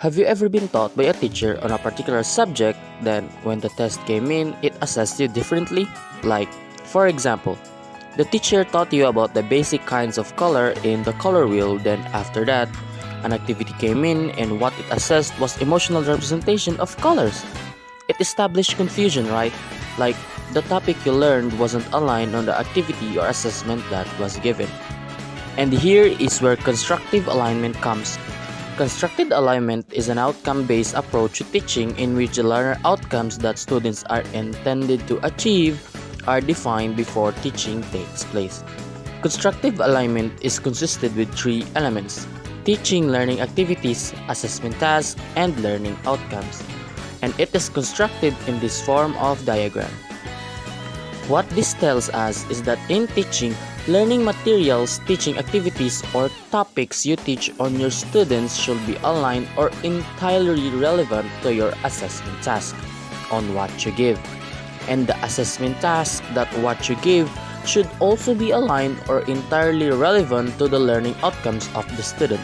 Have you ever been taught by a teacher on a particular subject, then when the test came in, it assessed you differently? Like, for example, the teacher taught you about the basic kinds of color in the color wheel, then after that, an activity came in and what it assessed was emotional representation of colors. It established confusion, right? Like, the topic you learned wasn't aligned on the activity or assessment that was given. And here is where constructive alignment comes. Constructed alignment is an outcome-based approach to teaching in which the learner outcomes that students are intended to achieve are defined before teaching takes place. Constructive alignment is consisted with three elements: teaching learning activities, assessment tasks, and learning outcomes. And it is constructed in this form of diagram. What this tells us is that in teaching, learning materials, teaching activities, or topics you teach on your students should be aligned or entirely relevant to your assessment task on what you give. And the assessment task that what you give should also be aligned or entirely relevant to the learning outcomes of the student.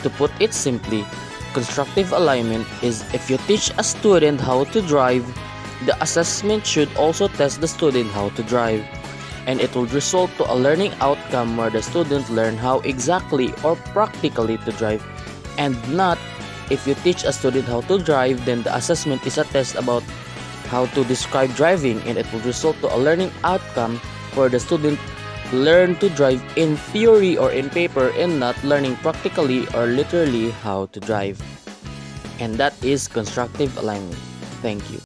To put it simply, constructive alignment is if you teach a student how to drive, the assessment should also test the student how to drive, and it will result to a learning outcome where the student learn how exactly or practically to drive, and not if you teach a student how to drive, then the assessment is a test about how to describe driving, and it will result to a learning outcome where the student learn to drive in theory or in paper and not learning practically or literally how to drive. And that is constructive alignment. Thank you.